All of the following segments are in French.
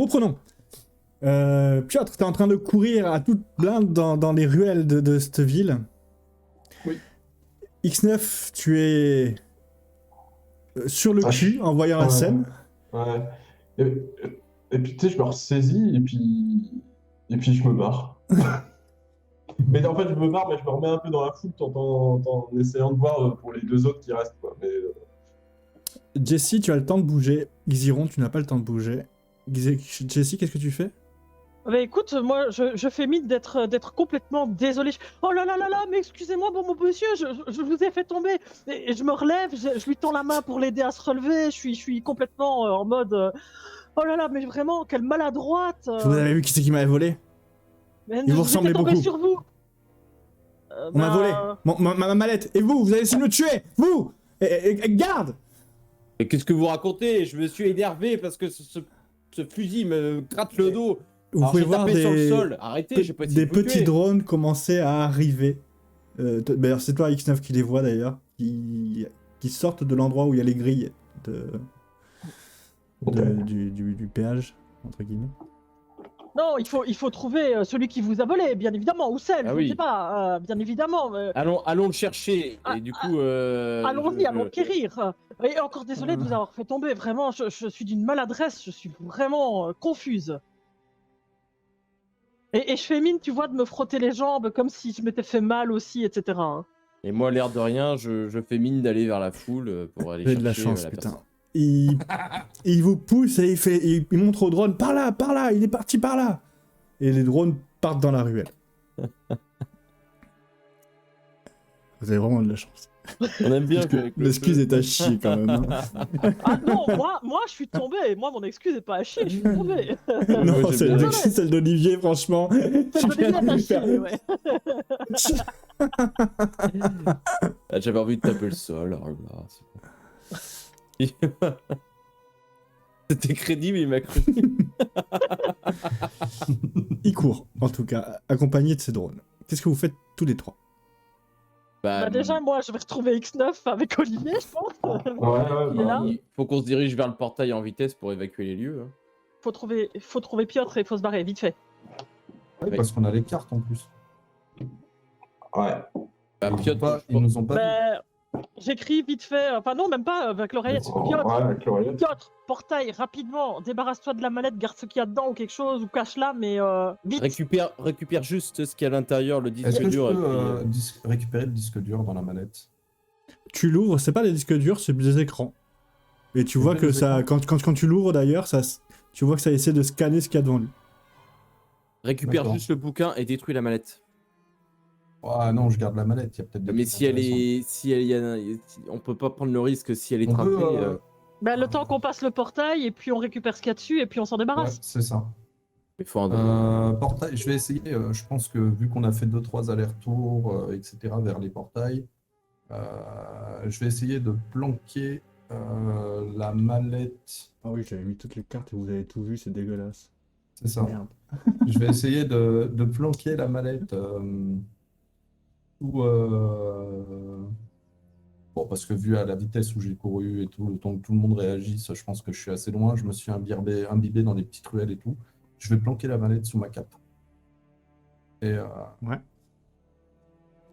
reprenons. Piotr, t'es en train de courir à toute blinde dans les ruelles de cette ville. Oui. X9, tu es sur le cul en voyant la scène. Ouais. Et puis, tu sais, je me ressaisis et puis je me barre. Mais en fait, je me barre, mais je me remets un peu dans la foule en essayant de voir pour les deux autres qui restent, quoi. Mais, Jessie, tu as le temps de bouger. Xiron, tu n'as pas le temps de bouger. Jessie, qu'est-ce que tu fais? Bah écoute, moi je fais mine d'être complètement désolé. Oh là là là là, mais excusez-moi, bon mon monsieur, je vous ai fait tomber. Et je me relève, je lui tends la main pour l'aider à se relever. Je suis complètement en mode oh là là, mais vraiment, quelle maladroite. Vous avez vu qui c'est qui m'avait volé? Mais Il vous j'étais ressemblait tombé beaucoup. sur vous. On m'a volé. Ma mallette. Et vous avez essayé de me tuer. Vous garde. Et qu'est-ce que vous racontez? Je me suis énervé parce que ce fusil me gratte le dos. Vous Alors, pouvez j'ai voir tapé sur le sol. Arrêtez, j'ai pas essayé des de vous petits tuer. drones commencer à arriver. D'ailleurs, c'est toi, X9, qui les voit d'ailleurs. Qui sortent de l'endroit où il y a les grilles du péage, entre guillemets. Non, il faut trouver celui qui vous a volé, bien évidemment, ou celle, Ah je oui. ne sais pas, bien évidemment. Allons le chercher. Ah, Et du coup, Allons-y, allons quérir. Et encore désolé de vous avoir fait tomber, vraiment, je suis d'une maladresse, je suis vraiment confuse. Et je fais mine, tu vois, de me frotter les jambes comme si je m'étais fait mal aussi, etc. hein. Et moi, l'air de rien, je fais mine d'aller vers la foule pour aller Vous avez chercher de la chance, la putain. personne. Il vous pousse et il montre au drone par là, il est parti par là. Et les drones partent dans la ruelle. Vous avez vraiment de la chance. On aime bien Parce que jouer avec le l'excuse feu. est à chier quand même. hein. Ah non, moi je suis tombé, moi mon excuse est pas à chier, je suis tombé. Non, Moi, c'est j'aime bien. l'excuse, celle d'Olivier, franchement. C'est Tu viens de à lui faire- chier, ouais. Ah, j'avais envie de taper le sol. Oh là, c'est bon. C'était crédible, il m'a cru. Il court, en tout cas, accompagné de ses drones. Qu'est-ce que vous faites tous les trois? Bah déjà, moi je vais retrouver X9 avec Olivier, je pense. Il est là. Il faut qu'on se dirige vers le portail en vitesse pour évacuer les lieux. Hein. Faut trouver Piotr et faut se barrer, vite fait. Ah Oui, parce qu'on a les cartes en plus. Ouais. Bah, Piotr, Ils nous ont pas dit. Bah, j'écris vite fait, enfin non, même pas avec l'oreillette. Piotr, Ouais, avec l'oreillette. Piotr, portail, rapidement, débarrasse-toi de la mallette, garde ce qu'il y a dedans ou quelque chose, ou cache-la, mais vite. récupère juste ce qu'il y a à l'intérieur, le disque Est-ce que je dur. peux et puis, récupérer le disque dur dans la manette? Tu l'ouvres, c'est pas des disques durs, c'est des écrans. Et tu vois que des ça, quand tu l'ouvres d'ailleurs, tu vois que ça essaie de scanner ce qu'il y a devant lui. récupère D'accord. juste le bouquin et détruis la mallette. Ah non, je garde la manette, il y a peut-être des Mais trucs si elle intéressants. est, on peut pas prendre le risque si elle est On peut, trempée. Bah, le temps qu'on passe le portail, et puis on récupère ce qu'il y a dessus, et puis on s'en Ouais, débarrasse. c'est ça. Il faut un Portail, je vais essayer, je pense que vu qu'on a fait 2-3 allers-retours, etc., vers les portails, je vais essayer de planquer la mallette. Ah oui, j'avais mis toutes les cartes et vous avez tout vu, c'est dégueulasse. C'est ça. Merde. Je vais essayer de planquer la mallette sous, bon, parce que vu à la vitesse où j'ai couru et tout, le temps que tout le monde réagisse, je pense que je suis assez loin. Je me suis imbibé dans les petites ruelles et tout. Je vais planquer la mallette sous ma cape. Et Ouais.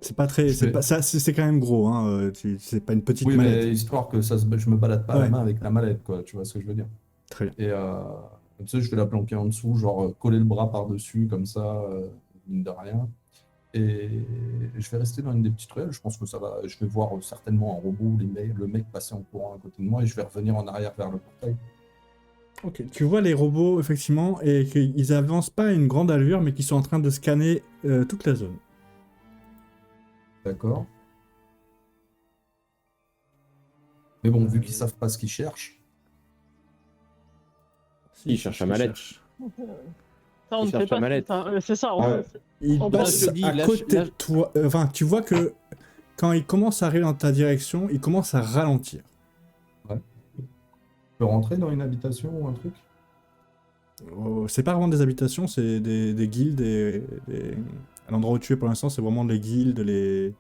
C'est pas très, Je c'est vais- pas, ça, c'est quand même gros, hein. C'est pas une petite oui, mallette. mais histoire que je me balade pas à Ouais. la main avec la mallette, quoi. Tu vois ce que je veux dire? Très bien. Et tu sais, je vais la planquer en dessous, genre coller le bras par-dessus, comme ça, mine de rien. Et je vais rester dans une des petites ruelles. Je pense que ça va. Je vais voir certainement un robot ou le mec passer en courant à côté de moi et je vais revenir en arrière vers le portail. Ok, tu vois les robots, effectivement, et qu'ils avancent pas à une grande allure, mais qu'ils sont en train de scanner toute la zone. D'accord? Mais bon, vu qu'ils savent pas ce qu'ils cherchent, Ils cherchent la mallette. Ça, on Il ne cherche fait pas. la mallette. C'est ça. Ouais. Il On passe je te dis, à côté de toi. Enfin, tu vois que quand il commence à arriver dans ta direction, il commence à ralentir. je peux rentrer dans une habitation ou un truc? Oh, c'est pas vraiment des habitations, c'est des guildes. À l'endroit où tu es pour l'instant, c'est vraiment les guildes, des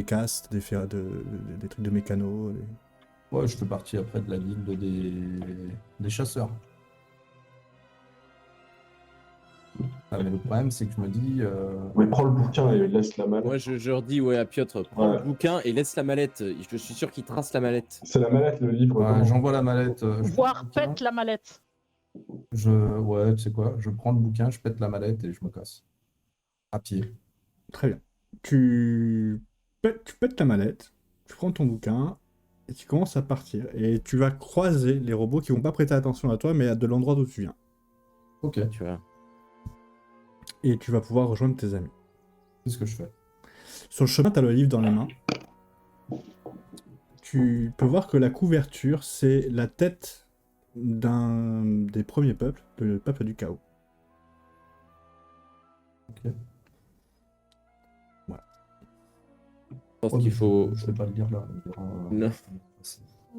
castes, des trucs de mécano. Ouais, je fais partie après de la guilde des chasseurs. Ah, mais le problème, c'est que je me dis. Mais prends le bouquin et laisse la mallette. Moi, je leur dis, ouais, à Piotr, prends Ouais. le bouquin et laisse la mallette. Je suis sûr qu'il trace la mallette. C'est la mallette, le livre. Ouais, dedans. j'envoie la mallette. Je prends le Voire bouquin, pète la mallette. Ouais, tu sais quoi? Je prends le bouquin, je pète la mallette et je me casse. À pied. Très bien. Tu pètes la mallette, tu prends ton bouquin, et tu commences à partir. Et tu vas croiser les robots qui vont pas prêter attention à toi, mais à de l'endroit d'où tu viens. Ok, Tu vois. Et tu vas pouvoir rejoindre tes amis. c'est ce que je fais. Sur le chemin, tu as le livre dans les mains. Tu peux voir que la couverture, c'est la tête d'un des premiers peuples, le peuple du chaos. Ok. Je pense Ouais, qu'il mais faut. Je vais pas le lire là. on verra. Non.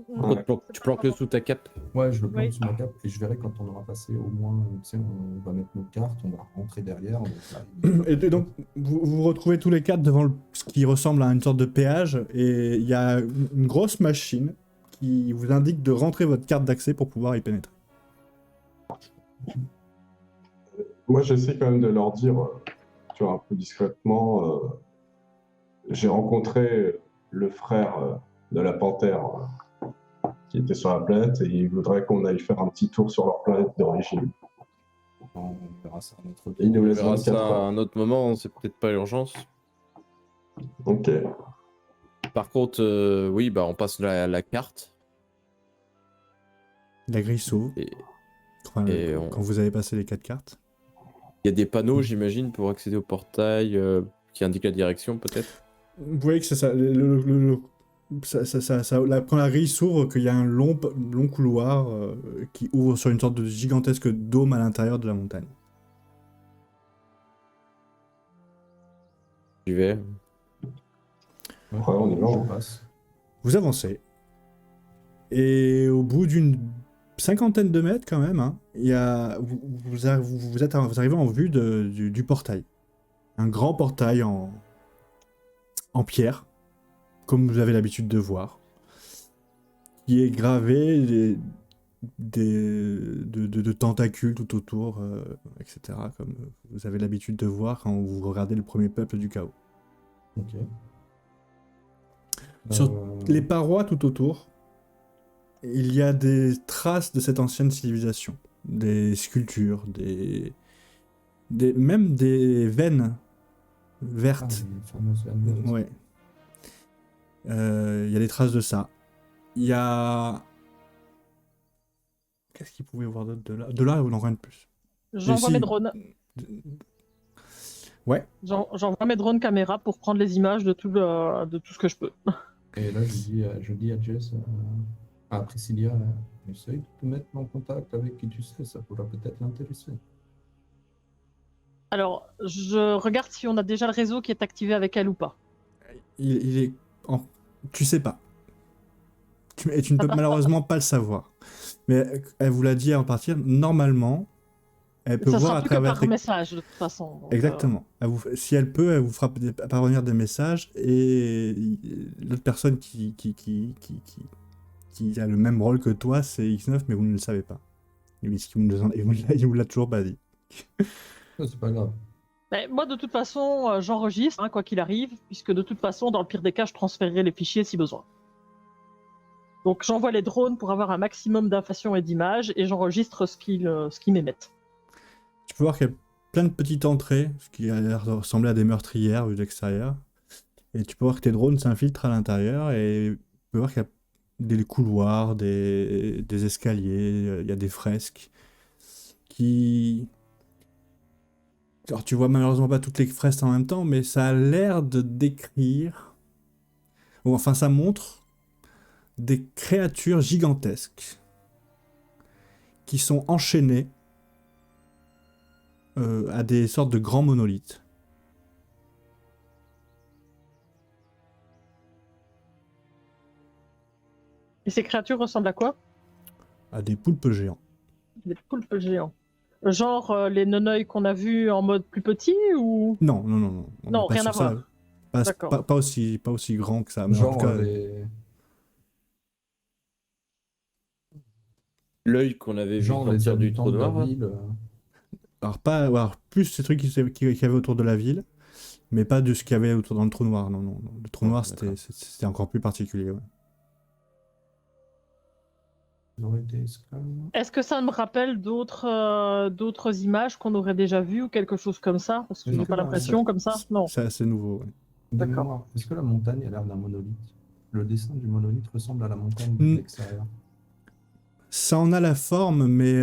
Ouais. Tu planques le sous ta cape. Ouais, je le planque Oui. sous ma cape et je verrai quand on aura passé au moins, tu sais, on va mettre nos cartes, on va rentrer derrière. Donc là, Et donc, vous vous retrouvez tous les quatre devant ce qui ressemble à une sorte de péage, et il y a une grosse machine qui vous indique de rentrer votre carte d'accès pour pouvoir y pénétrer. Moi, j'essaie quand même de leur dire, tu vois, un peu discrètement, j'ai rencontré le frère de la panthère qui était sur la planète et il voudrait qu'on aille faire un petit tour sur leur planète d'origine. on verra ça à notre Et il nous On laisse verra 24 ça à heures. un autre moment, c'est peut-être pas l'urgence. Ok. Par contre, oui, bah on passe la carte. La grille s'ouvre. Et Enfin, et quand vous avez passé les 4 cartes. il y a des panneaux, j'imagine, pour accéder au portail qui indiquent la direction, peut-être. Vous voyez que c'est ça. Quand la grille s'ouvre, qu'il y a un long couloir qui ouvre sur une sorte de gigantesque dôme à l'intérieur de la montagne. J'y vais. Ouais, on y va, je hein. passe. Vous avancez. Et au bout d'une cinquantaine de mètres, quand même, hein, il y a, vous arrivez en vue du portail. Un grand portail en pierre, comme vous avez l'habitude de voir, qui est gravé de tentacules tout autour, etc., comme vous avez l'habitude de voir quand vous regardez le premier peuple du chaos. Ok. Sur les parois tout autour, il y a des traces de cette ancienne civilisation, des sculptures, même des veines vertes. les fameuses veines. Ouais. Il y a des traces de ça. Il y a... Qu'est-ce qu'il pouvait voir d'autre de là? De là, ou non, rien de plus. J'envoie si. mes drones. Ouais. J'envoie mes drones caméra pour prendre les images de tout ce que je peux. Et là, je dis à Jess, à Priscilla, essaye de te mettre en contact avec qui tu sais, ça pourra peut-être l'intéresser. Alors, je regarde si on a déjà le réseau qui est activé avec elle ou pas. Il est... Tu sais pas. Et tu ne peux malheureusement pas le savoir. Mais elle vous l'a dit à en partir, normalement, elle peut Ça voir sera à plus que travers... par message, de toute façon. Donc, Exactement. Si elle peut, elle vous fera parvenir des messages, et l'autre personne qui a le même rôle que toi, c'est X9, mais vous ne le savez pas. Il vous l'a toujours pas dit. C'est pas grave. Mais moi, de toute façon, j'enregistre, hein, quoi qu'il arrive, puisque de toute façon, dans le pire des cas, je transférerai les fichiers si besoin. Donc, j'envoie les drones pour avoir un maximum d'informations et d'images, et j'enregistre ce qu'ils m'émettent. Tu peux voir qu'il y a plein de petites entrées, ce qui a l'air de ressembler à des meurtrières vu de l'extérieur. Et tu peux voir que tes drones s'infiltrent à l'intérieur, et tu peux voir qu'il y a des couloirs, des escaliers, il y a des fresques qui... Alors tu vois malheureusement pas toutes les fresques en même temps, mais ça a l'air de décrire... Ou enfin ça montre des créatures gigantesques qui sont enchaînées à des sortes de grands monolithes. Et ces créatures ressemblent à quoi? À des poulpes géants. Des poulpes géants. Genre les neneuils qu'on a vus en mode plus petit ou... Non. On Non, n'est pas rien sur à ça. voir. Pas, pas, D'accord. pas aussi grand que ça. Mais en tout cas, Les... ouais. L'œil qu'on avait vu Genre les sortir du habitants trou de la noir. ville. Alors, plus ces trucs qu'il y avait autour de la ville, mais pas de ce qu'il y avait autour dans le trou noir. Non, non, non. Le trou Ouais, noir, d'accord. c'était encore plus particulier. Ouais. Ils auraient été esclaves. Est-ce que ça me rappelle d'autres images qu'on aurait déjà vues ou quelque chose comme ça? Parce que Mais j'ai non, pas ça- l'impression comme ça. Non. C'est assez nouveau. Ouais. De D'accord. mémoire, est-ce que la montagne a l'air d'un monolithe? Le dessin du monolithe ressemble à la montagne Hmm. de l'extérieur. Ça en a la forme, mais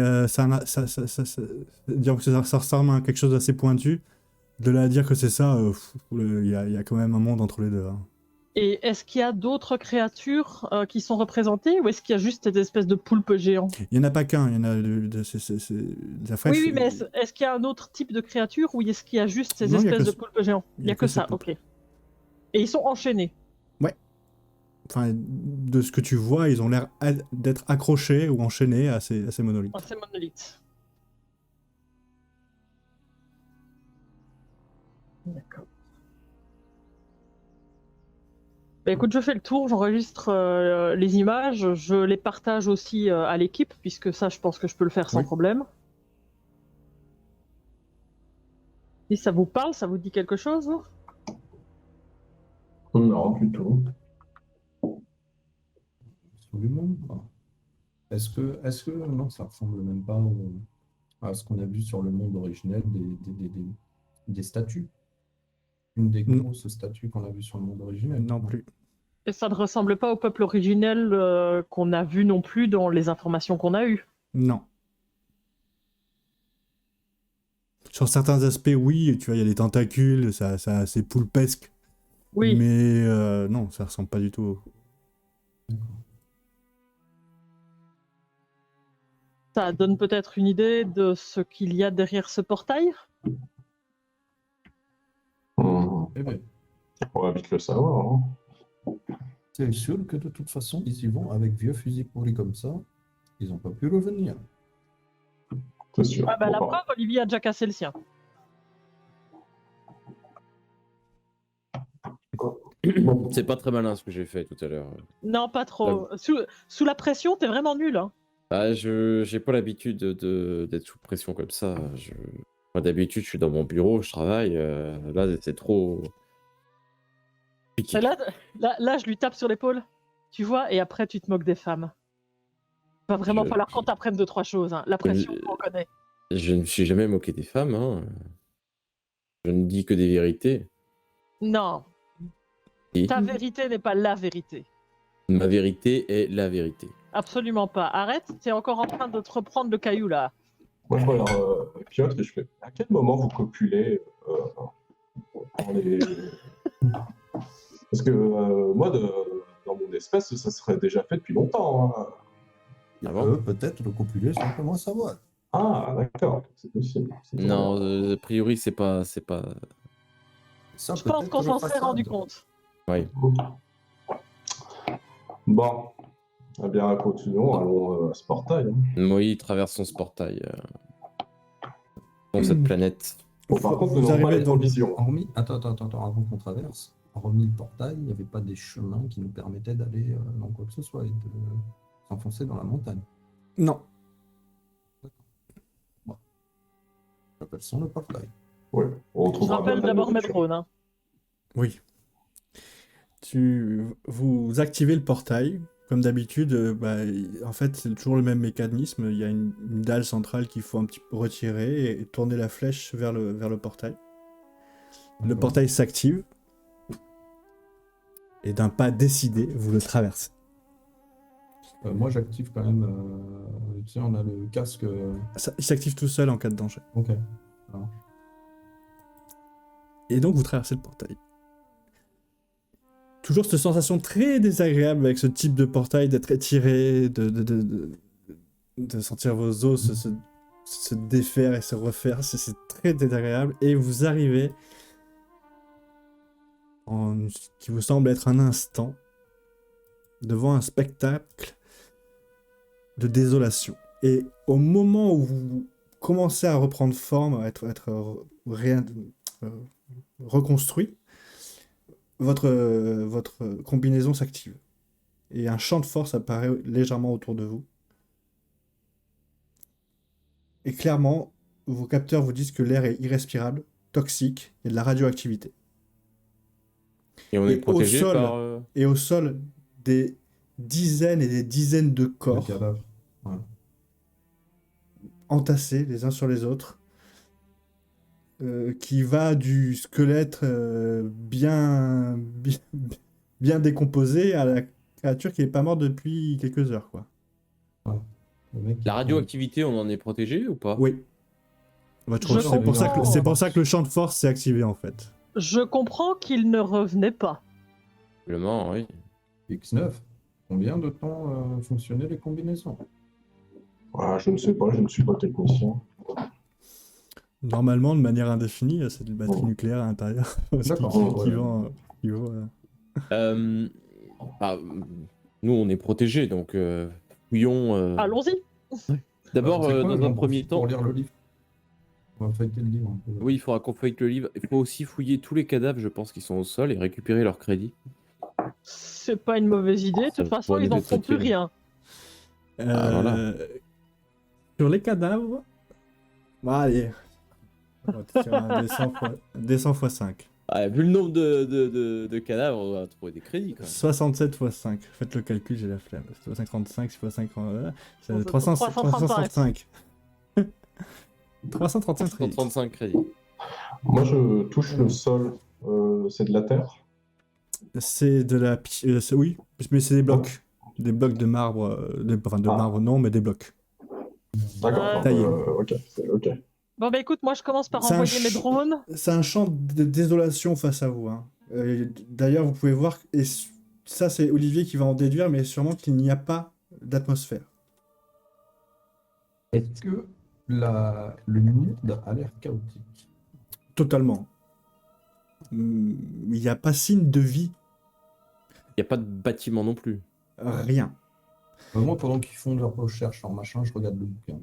dire que ça ressemble à quelque chose d'assez pointu. De là à dire que c'est ça, il y a quand même un monde entre les deux. Hein. Et est-ce qu'il y a d'autres créatures qui sont représentées ou est-ce qu'il y a juste cette espèce de poulpe géant? Il n'y en a pas qu'un, il y en a après, Oui, mais est-ce qu'il y a un autre type de créature ou est-ce qu'il y a juste ces Non, il y a espèces que de poulpes géants? Il n'y a que ces ça, poulpes. ok. Et ils sont enchaînés. Enfin, de ce que tu vois, ils ont l'air d'être accrochés ou enchaînés à ces monolithes. Ah, c'est monolithe. D'accord. Bah, écoute, je fais le tour, j'enregistre les images, je les partage aussi à l'équipe, puisque ça, je pense que je peux le faire sans Oui. problème. Si ça vous parle, ça vous dit quelque chose? Non, du tout. Absolument pas. Est-ce que non, ça ressemble même pas à ce qu'on a vu sur le monde originel des statues? Une des Non. grosses statues qu'on a vues sur le monde originel. Non plus. Et ça ne ressemble pas au peuple originel qu'on a vu non plus dans les informations qu'on a eues. Non. Sur certains aspects, oui, tu vois, il y a des tentacules, c'est poulpesque. Oui, Mais non, ça ressemble pas du tout. ça donne peut-être une idée de ce qu'il y a derrière ce portail. Eh bien, On va vite le savoir. Hein. c'est sûr que de toute façon, ils y vont avec vieux fusils pourris comme ça. Ils n'ont pas pu revenir. C'est sûr. Ah bah, la Bon, preuve, Olivier a déjà cassé le sien. C'est pas très malin ce que j'ai fait tout à l'heure. Non, pas trop. Sous la pression, t'es vraiment nul. Hein. Ah, j'ai pas l'habitude d'être sous pression comme ça. Moi, d'habitude, je suis dans mon bureau, je travaille. Là, c'est trop. Et là, je lui tape sur l'épaule. Tu vois, et après, tu te moques des femmes. Va vraiment Je- falloir qu'on t'apprenne 2-3 choses. Hein. La pression, on connaît. Je ne me suis jamais moqué des femmes. Hein. Je ne dis que des vérités. Non, Et ta vérité n'est pas la vérité. ma vérité est la vérité. Absolument pas. Arrête, t'es encore en train de te reprendre le caillou là. moi, je regarde Piotr et je fais à quel moment vous copulez dans les... Parce que moi, dans mon espèce, ça serait déjà fait depuis longtemps. Hein. Ah bon Peut-être le copuler simplement savoir. Ah, d'accord, c'est possible. C'est Non, bon. a priori, c'est pas. Ça, Je pense qu'on s'en serait rendu compte. Oui. Bon, eh bien, continuons, allons à ce portail. Hein. Moïse traversons ce portail dans cette planète. Bon, par contre, Vous nous n'avons pas arrivez les dans le- conditions. Attends, avant qu'on traverse, hormis le portail, il n'y avait pas des chemins qui nous permettaient d'aller dans quoi que ce soit et de s'enfoncer dans la montagne. Non. J'appelle ça le portail. Oui, on Je retrouvera rappelle bien d'abord la mes nourriture. drones. Hein. Oui. Vous activez le portail. Comme d'habitude, en fait, c'est toujours le même mécanisme. Il y a une dalle centrale qu'il faut un petit peu retirer et tourner la flèche vers le portail. Le D'accord. portail s'active. Et d'un pas décidé, vous le traversez. Moi, j'active quand même. Tu sais, on a le casque. Il s'active tout seul en cas de danger. Ok. Et donc vous traversez le portail. Toujours cette sensation très désagréable avec ce type de portail, d'être étiré, de sentir vos os se défaire et se refaire. C'est très désagréable. Et vous arrivez en ce qui vous semble être un instant devant un spectacle de désolation. Et au moment où vous commencez à reprendre forme, à être reconstruit, votre combinaison s'active. Et un champ de force apparaît légèrement autour de vous. Et clairement, vos capteurs vous disent que l'air est irrespirable, toxique, il y a de la radioactivité. Et on Et est au protégé sol, par. Et au sol, des dizaines et des dizaines de Le corps cadavre. Ouais. entassés les uns sur les autres, qui va du squelette bien décomposé à la créature qui est pas morte depuis quelques heures, quoi. Le mec, La radioactivité, on en est protégé ou pas? Oui. Bah, Je c'est pour ça que, comprends. c'est pour ça que le champ de force s'est activé, en fait. Je comprends qu'il ne revenait pas. Probablement, oui. X9. Combien de temps fonctionnaient les combinaisons? Ah, je ne sais pas, je ne suis pas technicien. Normalement, de manière indéfinie, c'est une batterie Oh. nucléaire à l'intérieur. D'accord. Qui vaut, Euh, bah, nous, on est protégés, donc fouillons. Allons-y. D'abord, C'est quoi, dans j'en un premier profite pour temps, lire le livre. On va feuilleter le livre un peu. oui, il faudra qu'on feuille le livre. Il faut aussi fouiller tous les cadavres, je pense, qui sont au sol et récupérer leur crédit. C'est pas une mauvaise idée. De Ça toute façon, pourrait ils nous n'en être font plus utile. rien. Ah, voilà. Sur les cadavres, bon, allez, on va tirer un D100 x 5. Ah, vu le nombre de cadavres, on va trouver des crédits quand même. 67 x 5. Faites le calcul, j'ai la flemme. 55 x 5, c'est 335. 335. 335 crédits. 135 crédits. Moi, je touche le sol. C'est de la terre. C'est de la... oui, mais c'est des blocs. Des blocs de marbre. Enfin, de Ah. marbre, non, mais des blocs. D'accord. Taillé. Ok, ok. Bon, bah écoute, moi je commence par C'est un envoyer mes ch- drones. C'est un champ de désolation face à vous, hein. D'ailleurs, vous pouvez voir, et ça c'est Olivier qui va en déduire, mais sûrement qu'il n'y a pas d'atmosphère. Est-ce que le monde a l'air chaotique? Totalement. Il n'y a pas signe de vie, Il n'y a pas de bâtiment non plus. rien. Moi, pendant qu'ils font leurs recherches, leur machin, je regarde le bouquin.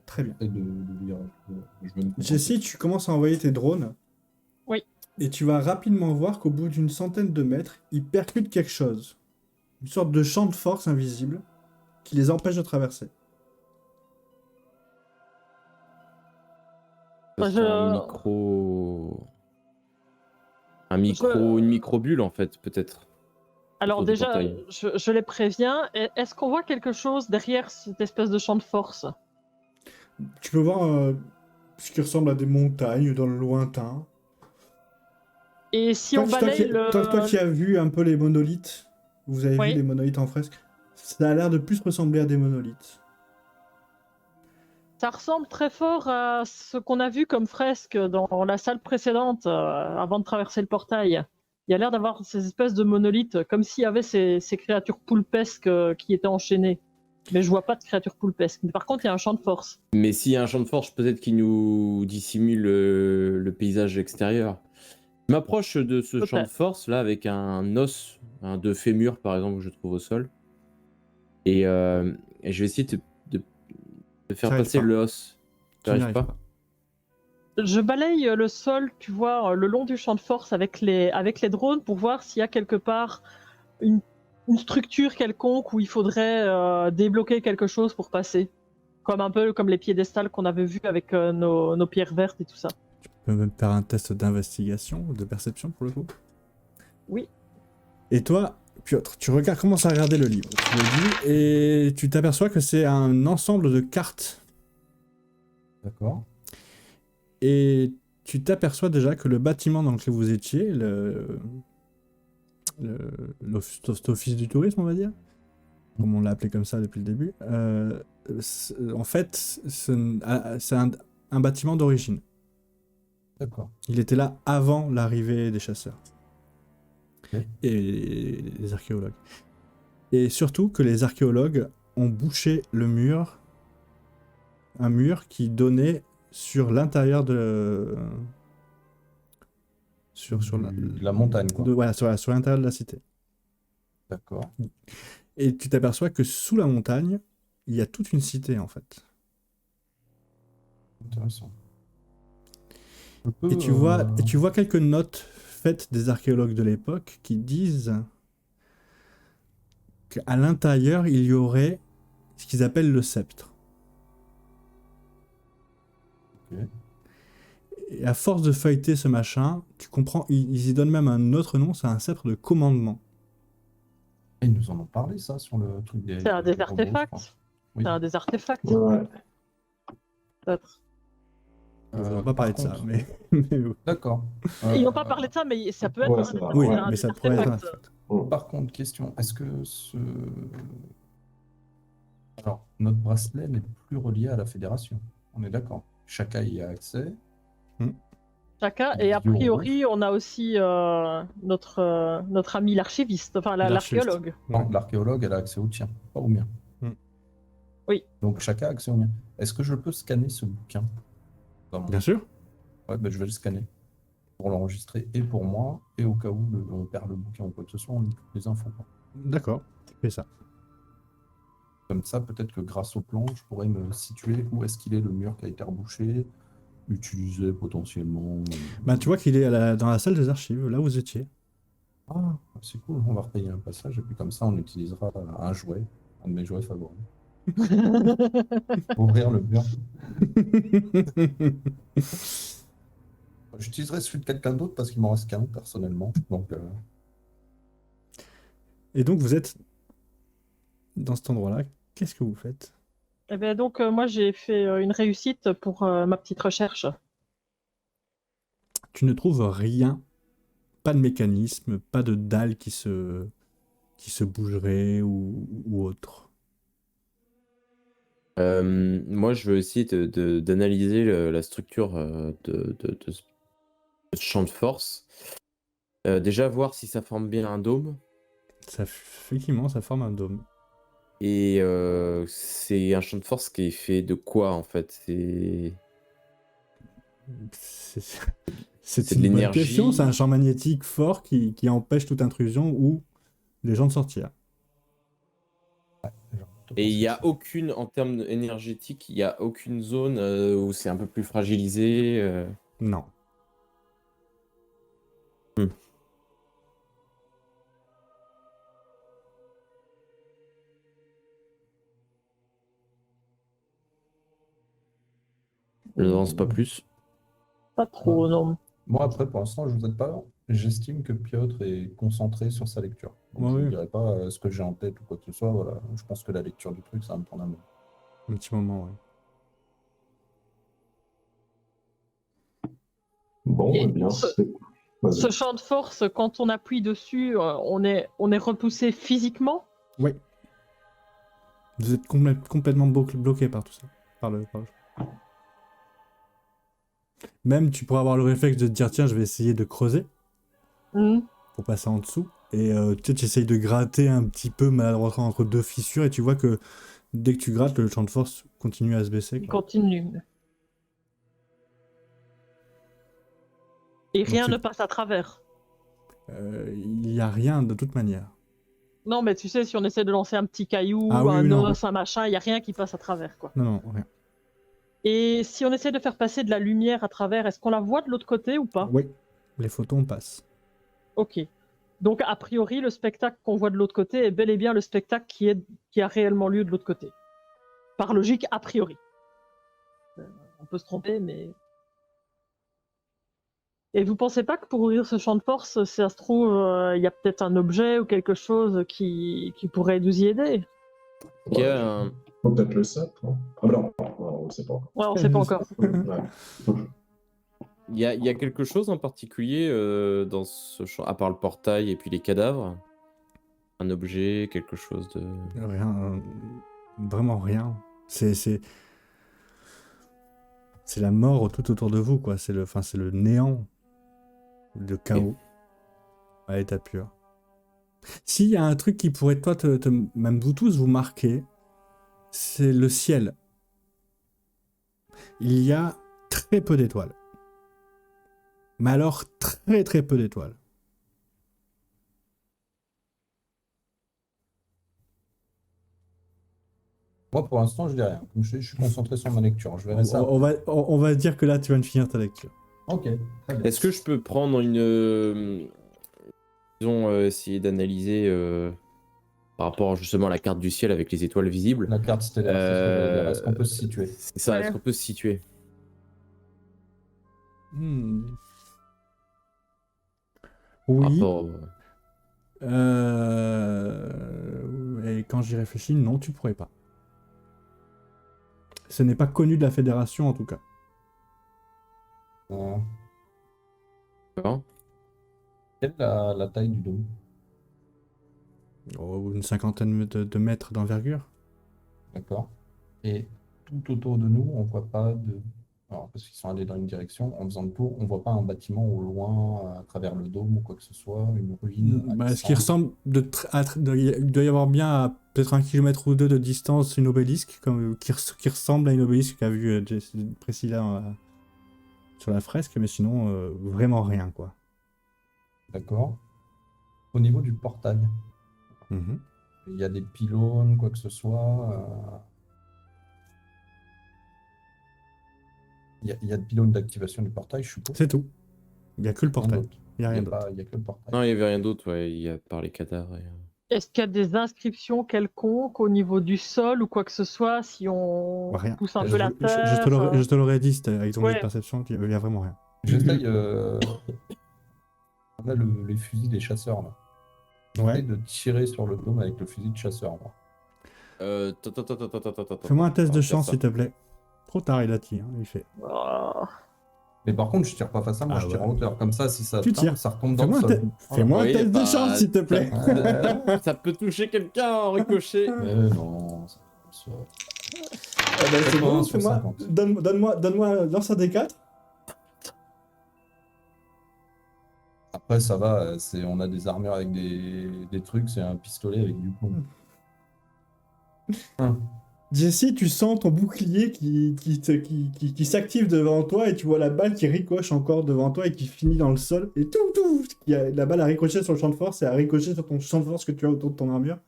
Très bien. Et de lire. Je vais me concentrer. Jessie, tu commences à envoyer tes drones. Oui. Et tu vas rapidement voir qu'au bout d'une centaine de mètres, ils percutent quelque chose. Une sorte de champ de force invisible qui les empêche de traverser. Ça, Je- c'est une micro-bulle en fait, peut-être. Alors Autour du déjà, portail. je les préviens. Est-ce qu'on voit quelque chose derrière cette espèce de champ de force? Tu peux voir ce qui ressemble à des montagnes dans le lointain. Et si on balaye le... Toi qui as vu un peu les monolithes, vous avez Oui. vu les monolithes en fresque, ça a l'air de plus ressembler à des monolithes. Ça ressemble très fort à ce qu'on a vu comme fresque dans la salle précédente avant de traverser le portail. Il y a l'air d'avoir ces espèces de monolithes, comme s'il y avait ces créatures poulpesques qui étaient enchaînées. Mais je vois pas de créatures poulpesques. Mais par contre, il y a un champ de force. Mais s'il y a un champ de force, peut-être qu'il nous dissimule le paysage extérieur. Je m'approche de ce champ de Peut-être. force là avec un os de fémur par exemple que je trouve au sol. Et je vais essayer de faire T'y arrives passer pas. le os. Tu n'y J'arrive arrives pas. Je balaye le sol, tu vois, le long du champ de force avec les drones pour voir s'il y a quelque part une structure quelconque où il faudrait débloquer quelque chose pour passer. Un peu comme les piédestals qu'on avait vus avec nos pierres vertes et tout ça. Tu peux même faire un test d'investigation ou de perception pour le coup. Oui. Et toi, Piotr, tu commences à regarder le livre, tu le lis, et tu t'aperçois que c'est un ensemble de cartes. D'accord. Et tu t'aperçois déjà que le bâtiment dans lequel vous étiez, l'office du tourisme, on va dire, comme on l'a appelé comme ça depuis le début, en fait, c'est un bâtiment d'origine. D'accord. Il était là avant l'arrivée des chasseurs. Ok. Et les archéologues. Et surtout que les archéologues ont bouché le mur, un mur qui donnait sur l'intérieur de... Sur la montagne, quoi. Voilà, sur l'intérieur de la cité. D'accord. Et tu t'aperçois que sous la montagne, il y a toute une cité en fait. Intéressant. Et tu vois quelques notes faites des archéologues de l'époque qui disent qu'à l'intérieur, il y aurait ce qu'ils appellent le sceptre. Et à force de feuilleter ce machin, tu comprends, ils y donnent même un autre nom, c'est un sceptre de commandement. Et ils nous en ont parlé, ça, sur le truc des. C'est un des robots, je crois. artefacts. Oui. C'est un des artefacts, Ouais. peut-être. Ils n'ont pas parlé de ça, contre- mais... mais- D'accord. Ils n'ont pas parlé de ça, mais ça peut être Ouais, un c'est des vrai. Oui, Ouais, un mais des ça pourrait être un artefacts. artefact. Par contre, question, est-ce que ce. Alors, notre bracelet n'est plus relié à la fédération. On est d'accord. Chacun y a accès. Chacun, et a Vidéo priori, on a aussi notre ami l'archiviste, enfin L'archiviste. l'archéologue. Ouais. Non, l'archéologue, elle a accès au tien, pas au mien. Hmm. Oui. Donc chacun a accès au mien. Est-ce que je peux scanner ce bouquin dans mon- Bien sûr. Ouais, ben, je vais le scanner pour l'enregistrer et pour moi, et au cas où on perd le bouquin ou quoi que ce soit, on a toutes les infos, quoi. D'accord, fais ça. Comme ça, peut-être que grâce au plan, je pourrais me situer où est-ce qu'il est le mur qui a été rebouché, utiliser potentiellement. Bah, tu vois qu'il est dans la salle des archives, là où vous étiez. Ah, c'est cool, on va repayer un passage et puis comme ça, on utilisera un jouet, un de mes jouets favoris. Ouvrir le mur. J'utiliserai celui de quelqu'un d'autre parce qu'il m'en reste qu'un personnellement. Donc, Et donc, vous êtes dans cet endroit-là. Qu'est-ce que vous faites? Eh ben donc, moi, j'ai fait une réussite pour ma petite recherche. Tu ne trouves rien. Pas de mécanisme, pas de dalle qui se bougerait ou autre. Moi, je veux essayer d'analyser la structure de ce champ de force. Déjà, voir si ça forme bien un dôme. Effectivement, ça forme un dôme. Et c'est un champ de force qui est fait de quoi, en fait? C'est de une bonne l'énergie. question. C'est un champ magnétique fort qui empêche toute intrusion ou les gens de sortir. Et il n'y a aucune, en termes énergétiques, il n'y a aucune zone où c'est un peu plus fragilisé. Non. Je n'avance pas plus. Pas trop, non. moi, après, pour l'instant, je vous aide pas. J'estime que Piotr est concentré sur sa lecture. Donc, Ouais, je ne oui. dirais pas ce que j'ai en tête ou quoi que ce soit. Voilà. Je pense que la lecture du truc, ça va me prendre un moment. Un petit moment, ouais. Bon, Et eh bien, ce- c'est. Vas-y. Ce champ de force, quand on appuie dessus, on est repoussé physiquement. Oui. Vous êtes complètement bloqué par tout ça. Par le... Même, tu pourrais avoir le réflexe de te dire, tiens, je vais essayer de creuser Hmm. pour passer en dessous. Et tu essayes de gratter un petit peu maladroitement entre deux fissures et tu vois que dès que tu grattes, le champ de force continue à se baisser. Il Quoi. continue. Et Donc rien tu- ne passe à travers. Il n'y a rien de toute manière. Non, mais tu sais, si on essaie de lancer un petit caillou, Ah oui, un oui, non. os, un machin, il n'y a rien qui passe à travers, quoi. Non, non, rien. Et si on essaie de faire passer de la lumière à travers, est-ce qu'on la voit de l'autre côté ou pas? Oui, les photons passent. Ok. Donc, a priori, le spectacle qu'on voit de l'autre côté est bel et bien le spectacle qui a réellement lieu de l'autre côté. Par logique, a priori. On peut se tromper, mais... Et vous pensez pas que pour ouvrir ce champ de force, si ça se trouve, il y a peut-être un objet ou quelque chose qui pourrait nous y aider? Il y a un- Faut peut-être le sceptre. Hein. Ah, mais non, on ne sait pas encore. Ouais, on sait pas encore. Ouais. il y a quelque chose en particulier dans ce champ, à part le portail et puis les cadavres? Un objet, quelque chose de... Rien. Vraiment rien. C'est la mort tout autour de vous, quoi. C'est le néant. Le chaos. À l'état pur. S'il y a un truc qui pourrait, toi, même vous tous, vous marquer, c'est le ciel. Il y a très peu d'étoiles. Mais alors, très très peu d'étoiles. Moi, pour l'instant, je dis rien. Comme je suis concentré sur ma lecture. Je verrai ça. On va dire que là, tu viens de finir ta lecture. Ok. Très bien. Est-ce que je peux prendre disons, essayer d'analyser par rapport justement à la carte du ciel avec les étoiles visibles? La carte stellaire, c'est ce que j'allais dire. Est-ce qu'on peut se situer? C'est ça, Ouais. est-ce qu'on peut se situer? Hmm. Par Oui. rapport au- Et quand j'y réfléchis, non, tu pourrais pas. Ce n'est pas connu de la fédération en tout cas. Euh, D'accord. Quelle est la taille du dôme? Oh, une cinquantaine de mètres d'envergure. D'accord. Et tout autour de nous, on voit pas de. Alors, parce qu'ils sont allés dans une direction, en faisant le tour, on voit pas un bâtiment au loin, à travers le dôme ou quoi que ce soit, une ruine. Bah, ce qui Alexandre. ressemble il doit y avoir bien à peut-être 1 kilomètre ou 2 de distance une obélisque qui ressemble à une obélisque qu'a vu Priscilla sur la fresque, mais sinon vraiment rien quoi. D'accord. Au niveau du portail, Mhm. il y a des pylônes, quoi que ce soit. Il y a des pylônes d'activation du portail, je suppose. C'est tout. Il n'y a que le Rien portail. d'autre. Il n'y a rien d'autre. Il y a que le portail. Non, il n'y avait rien d'autre, ouais. Il y a par les cadavres. Est-ce qu'il y a des inscriptions quelconques au niveau du sol ou quoi que ce soit si on Rien. pousse un Je, peu la je- je terre te l'aurais- je te l'aurais dit avec ton jet de Ouais. perception, il n'y a vraiment rien. J'essaye. On a les fusils des chasseurs là. Ouais. J'essaye de tirer sur le dôme avec le fusil de chasseur. Moi. Fais-moi un test On de va faire chance ça. s'il te plaît. Trop tard, il a tiré. Il fait. Oh. Mais par contre, je tire pas face à moi, Ah je tire ouais. en hauteur. Comme ça, si ça Tu atteint, tires. ça retombe dans le Fais-moi un, sol. te- fais-moi un Oui, test de bah, chance s'il te plaît. Ça peut toucher quelqu'un en ricochet. Non, ça retombe sur- Ah bah, c'est 80 bon, sur fais-moi. 50. Donne-moi, lance un D4. Après, ça va, on a des armures avec des trucs, c'est un pistolet avec du plomb. Jesse, tu sens ton bouclier qui s'active devant toi et tu vois la balle qui ricoche encore devant toi et qui finit dans le sol. Et la balle a ricoché sur le champ de force et a ricoché sur ton champ de force que tu as autour de ton armure,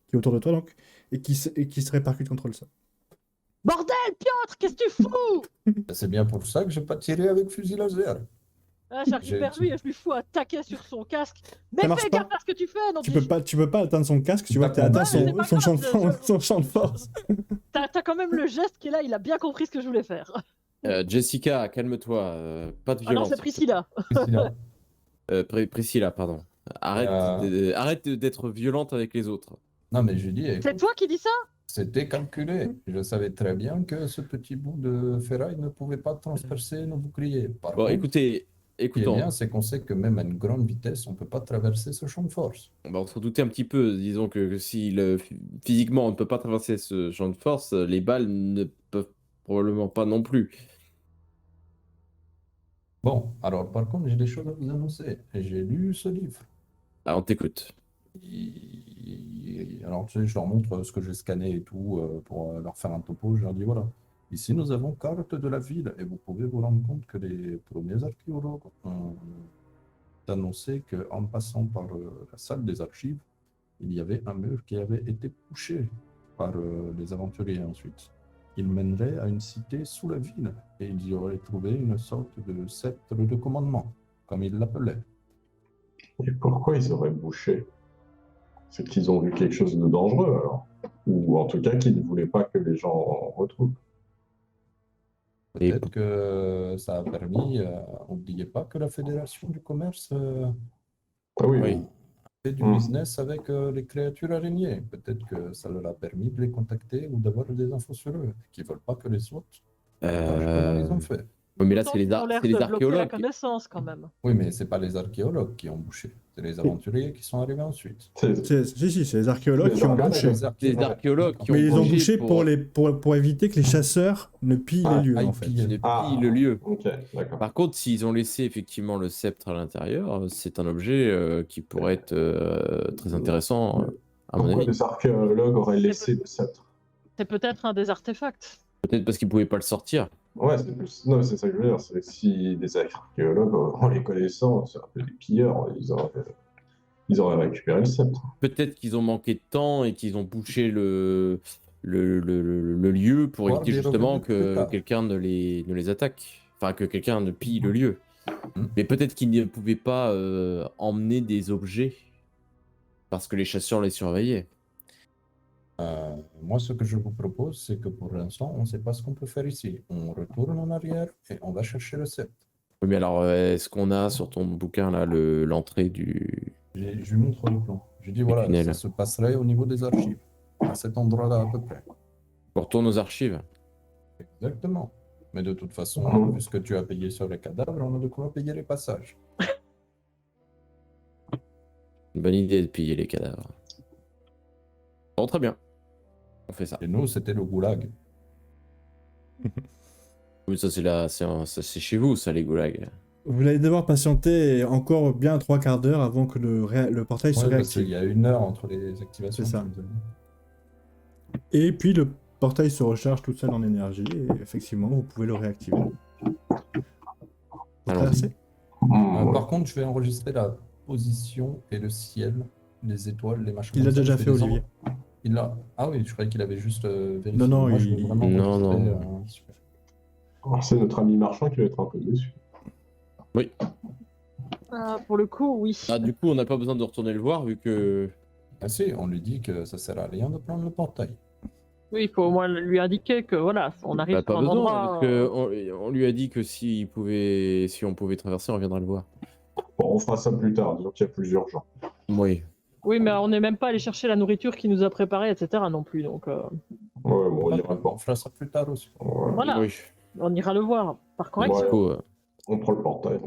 qui est autour de toi donc, et qui se répercute contre le sol. Bordel, Piotr, qu'est-ce que tu fous? C'est bien pour ça que j'ai pas tiré avec fusil laser. Ah, j'arrive J'ai- vers lui et je lui fous un taquet sur son casque. Mais Ça marche fais pas. gaffe à ce que tu fais, non Tu peux pas atteindre son casque, tu vois que tu as atteint Ouais, mais c'est pas son champ de grave, force. Son champ de force. T'as quand même le geste qui est là, il a bien compris ce que je voulais faire. Jessica, calme-toi. Pas de Ah non, violence. c'est Priscilla. Priscilla. Priscilla, pardon. Arrête d'être violente avec les autres. Non, mais j'ai dit, C'est écoute, toi qui dis ça? c'était calculé. Je savais très bien que ce petit bout de ferraille ne pouvait pas transpercer nos boucliers. Par Bon, contre, écoutez, ce qui est écoutons. bien, c'est qu'on sait que même à une grande vitesse, on ne peut pas traverser ce champ de force. On se redoutait un petit peu. Disons que si physiquement on ne peut pas traverser ce champ de force, les balles ne peuvent probablement pas non plus. Bon, alors par contre, j'ai des choses à vous annoncer. J'ai lu ce livre. Ah, on t'écoute. Alors, tu sais, je leur montre ce que j'ai scanné et tout pour leur faire un topo. Je leur dis voilà, ici nous avons carte de la ville et vous pouvez vous rendre compte que les premiers archéologues ont annoncé qu'en passant par la salle des archives, il y avait un mur qui avait été touché par les aventuriers ensuite. Il mènerait à une cité sous la ville et ils y auraient trouvé une sorte de sceptre de commandement, comme ils l'appelaient. Et pourquoi ils auraient bouché? C'est qu'ils ont vu quelque chose de dangereux, alors. Ou en tout cas, qu'ils ne voulaient pas que les gens retrouvent. Et Peut-être que ça a permis, n'oubliez pas que la Fédération du commerce Ah oui, Oui. oui. fait du business avec les créatures araignées. Peut-être que ça leur a permis de les contacter ou d'avoir des infos sur eux, qui ne veulent pas que les autres sachent comment ils ont fait. Oui, mais là, Pourtant, c'est les, ils ont l'air c'est les de bloquer la archéologues. connaissance quand même. Oui, mais ce n'est pas les archéologues qui ont bouché, c'est les aventuriers qui sont arrivés ensuite. C'est les archéologues qui ont Les bouché. Les archéologues qui Mais ils ont bouché bouché pour éviter que les chasseurs ne pillent les lieux, en ils fait. pillent. ne Ah. pillent le lieu. Ok, d'accord. Par contre, s'ils ont laissé effectivement le sceptre à l'intérieur, c'est un objet qui pourrait être très intéressant, à mon Pourquoi avis. les archéologues auraient laissé le sceptre? C'est peut-être un des artefacts. Peut-être parce qu'ils pouvaient pas le sortir. Ouais, c'est plus... Non, c'est ça que je veux dire. C'est que si des archéologues, en les connaissant, c'est un peu des pilleurs, ils auraient récupéré le sceptre. Peut-être qu'ils ont manqué de temps et qu'ils ont bouché le lieu pour Voir éviter des justement revenus plus que tard. quelqu'un ne les attaque. Enfin, que quelqu'un ne pille le lieu. Mhm. Mais peut-être qu'ils ne pouvaient pas emmener des objets parce que les chasseurs les surveillaient. Moi, ce que je vous propose, c'est que pour l'instant, on ne sait pas ce qu'on peut faire ici. On retourne en arrière et on va chercher le sceptre. Oui, mais alors, est-ce qu'on a sur ton bouquin là l'entrée du. Je lui montre le plan. Je lui dis voilà, tunnel. ça se passerait au niveau des archives. À cet endroit-là à peu près. On retourne aux archives. Exactement. Mais de toute façon, Mhm. puisque tu as payé sur les cadavres, on a de quoi payer les passages. Une bonne idée de piller les cadavres. Bon, très bien. On fait ça. Et nous, c'était le goulag. Oui, ça c'est chez vous, ça, les goulags. Vous allez devoir patienter encore bien 3 quarts d'heure avant que le portail se Ouais, parce qu'il réactive. y a 1 heure entre les activations. C'est ça. tu nous as dit. Et puis le portail se recharge tout seul en énergie et effectivement vous pouvez le réactiver. Vous Allons-y. traversez ? Ouais. Par contre, je vais enregistrer la position et le ciel, les étoiles, les machins. Il l'a comme ça, déjà je fait, vais les Olivier. Il l'a. Ah oui, je croyais qu'il avait juste vérifié. Non, non, Moi, je vais il- vraiment Non, enregistrer, non. super. Alors, c'est notre ami marchand qui va être un peu déçu. Pour le coup, oui. Ah, du coup, on n'a pas besoin de retourner le voir vu que. Ah si, on lui dit que ça sert à rien de prendre le portail. Oui, il faut au moins lui indiquer que voilà, on arrive Bah, pas sur un besoin, endroit. parce que on lui a dit que si on pouvait traverser, on viendra le voir. Bon, on fera ça plus tard, disons qu'il y a plus urgent. Oui. Oui, mais on n'est même pas allé chercher la nourriture qu'il nous a préparée, etc. non plus. Donc Ouais, bon, on ira On pas. fera ça plus tard aussi. Ouais. voilà, Oui. on ira le voir par Du correction. coup, On prend le portail.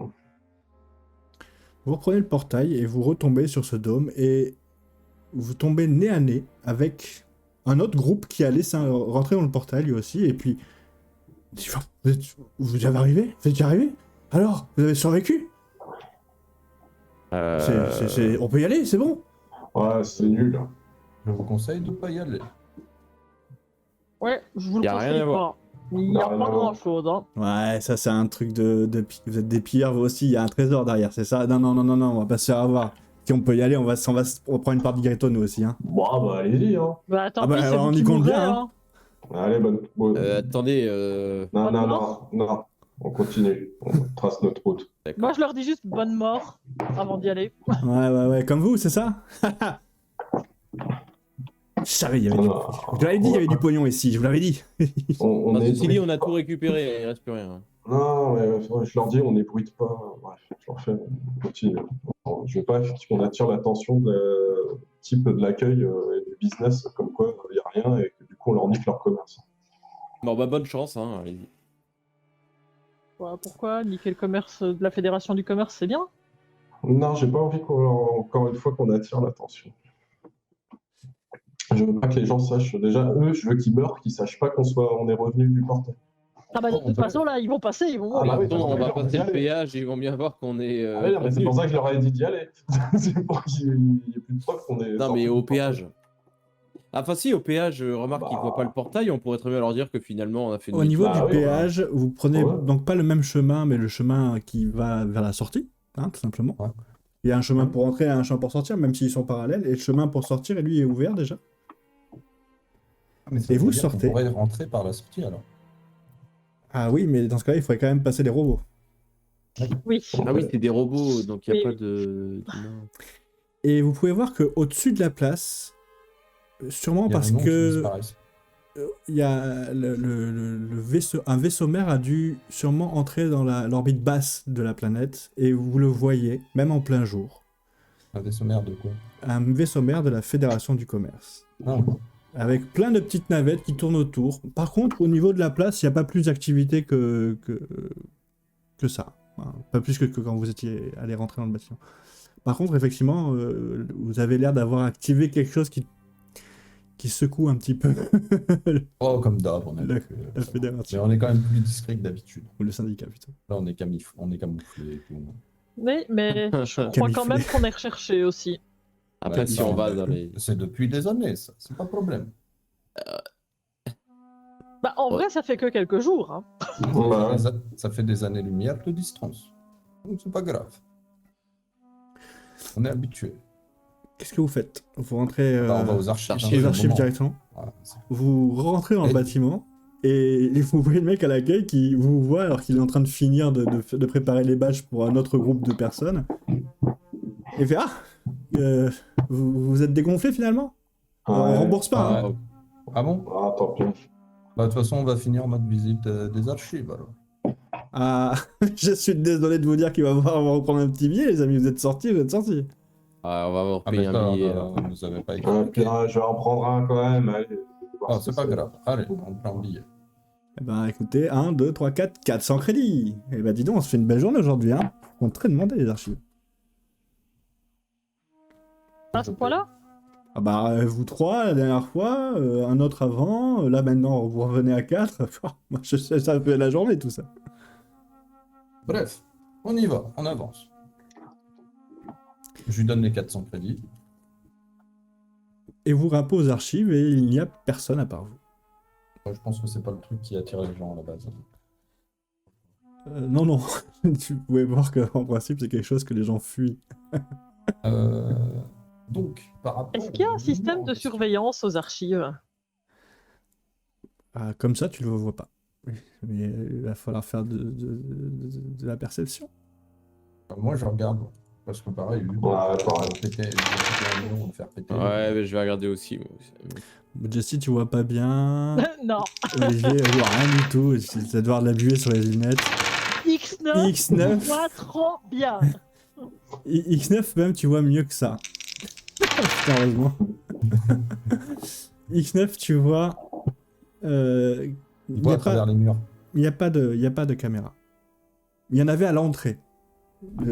Vous reprenez le portail et vous retombez sur ce dôme et vous tombez nez à nez avec un autre groupe qui allait rentrer dans le portail lui aussi et puis vous y avez arrivé? Vous êtes y arrivé? Alors, vous avez survécu? On peut y aller, c'est bon? Ouais, c'est nul. Je vous conseille de ne pas y aller. Ouais, je vous le Y a rien conseille à voir. pas. Il n'y a Y a rien pas à voir. grand chose. Hein. Ouais, ça c'est un truc vous êtes des pilleurs vous aussi, il y a un trésor derrière, c'est ça? Non, non, non, non, non, on va pas se faire avoir. Si on peut y aller, on prend une part du gâteau nous aussi, hein. Bon, bah, allez-y, hein. Bah tant Ah bah, pis, c'est on vous y qui compte mourrez, bien, hein. Allez, bonne. attendez, Non, Bonne non, non, mort. non. On continue. On trace notre route. Moi, je leur dis juste bonne mort avant d'y aller. Ouais, comme vous, c'est ça? Je savais, il y avait du... Non, Je vous l'avais dit, il y avait du pognon ici, je vous l'avais dit. on dans est. Sicily, on a tout récupéré, il reste plus rien. Non, mais je leur dis, on n'ébruite pas. Bref, je leur fais, on continue. Je veux pas qu'on attire l'attention de type de l'accueil et du business, comme quoi il n'y a rien et que du coup on leur nique leur commerce. Bon, bah, bonne chance, hein, allez-y. Bah, pourquoi niquer le commerce de la Fédération du commerce, c'est bien. Non, j'ai pas envie encore une fois qu'on attire l'attention. Je veux pas que les gens sachent. Déjà, eux, je veux qu'ils meurent, qu'ils sachent pas on est revenu du portail. Ah bah de On toute peut- façon, là, ils vont passer, ils vont Ah, mourir. bah oui, Attends, on va d'accord, passer le allez. péage et ils vont bien voir qu'on est. Ah, mais non, mais c'est prévenus. pour ça que je leur ai dit d'y aller. C'est pour qu'il n'y ait plus de preuves qu'on est. Non, sorti mais du au portail. péage. Ah, enfin, si, au péage, remarque qu'ils Bah. voient pas le portail, on pourrait très bien leur dire que finalement on a fait Au niveau Bah du oui, péage, vous prenez Ouais. donc pas le même chemin, mais le chemin qui va vers la sortie, hein, tout simplement. Ouais. Il y a un chemin pour entrer et un chemin pour sortir, même s'ils sont parallèles, et le chemin pour sortir, lui, est ouvert déjà. Ah, mais ça Et veut vous dire qu'on sortez. pourrait rentrer par la sortie alors. Ah oui, mais dans ce cas-là, il faudrait quand même passer les robots. Oui. Ah oui, c'est des robots, donc il n'y a Oui, pas de. d'humains. Et vous pouvez voir qu'au-dessus de la place, sûrement Il y a parce des noms qui que disparaissent. il y a un vaisseau mère a dû sûrement entrer dans l'orbite basse de la planète, et vous le voyez, même en plein jour. Un vaisseau mère de quoi? Un vaisseau mère de la Fédération du Commerce. Ah, Avec plein de petites navettes qui tournent autour. Par contre, au niveau de la place, il n'y a pas plus d'activité que ça. Enfin, pas plus que quand vous étiez allé rentrer dans le bâtiment. Par contre, effectivement, vous avez l'air d'avoir activé quelque chose qui secoue un petit peu oh, comme d'hab, on a La- vu que- la Mais fédération. on est quand même plus discret que d'habitude. Ou le syndicat, plutôt. Là, on est camouflé et tout. mais je crois quand même qu'on est recherché aussi. Après, Ouais, si ça, on va est- dans les. C'est depuis des années, ça. C'est pas de problème. Bah en Ouais. vrai, ça fait que quelques jours. Hein. Ouais. Ça fait des années-lumière de distance. Donc, c'est pas grave. On est habitué. Qu'est-ce que vous faites? Vous rentrez On va aux archives. archives, aux hein, archives c'est le moment. directement. Voilà, c'est- Vous rentrez dans le Et- bâtiment et vous voyez le mec à l'accueil qui vous voit alors qu'il est en train de finir de préparer les badges pour un autre groupe de personnes. Et il fait Ah vous êtes dégonflé finalement? On Ouais. rembourse pas, hein. Ah bon? Ah, tant pis. Bah, de toute façon, on va finir notre visite des archives alors. Ah, je suis désolé de vous dire qu'il va falloir reprendre un petit billet, les amis. Vous êtes sortis, vous êtes sortis. Ah, on va avoir Ah, payé mais un ça, billet. alors. vous avez pas Ah, expliqué. putain, je vais en prendre un quand même. Allez, je vais voir Ah, ce c'est que pas grave. Allez, on prend un billet. Eh ben, écoutez, 1, 2, 3, 4, 400 crédits. Eh ben, dis donc, on se fait une belle journée aujourd'hui, hein. On très demandé les archives. À ce point-là? Ah bah, vous trois, la dernière fois, un autre avant, là maintenant, vous revenez à 4. Moi, je sais, ça fait la journée, tout ça. Bref, on y va, on avance. Je lui donne les 400 crédits. Et vous rappelez aux archives et il n'y a personne à part vous. Moi, je pense que c'est pas le truc qui attire les gens à la base. Non, non. Tu pouvais voir qu'en principe, c'est quelque chose que les gens fuient. Donc, par rapport. Est-ce qu'il y a un système de surveillance surveillance aux archives? Ah, comme ça, tu ne le vois pas. Oui, mais il va falloir faire de la perception. Moi, je regarde. Parce que pareil, lui, Ouais, pareil. péter un million, le faire péter. Ouais, mais je vais regarder aussi. moi aussi. Jessie, tu vois pas bien. Non. Olivier, elle voit rien du tout. Tu vas devoir de la buée sur les lunettes. X9, X9. je vois trop bien. X9, même, tu vois mieux que ça. Putain, heureusement. X9, tu vois. Il Il voit à travers les murs. n'y a pas de caméra. Il y en avait à l'entrée.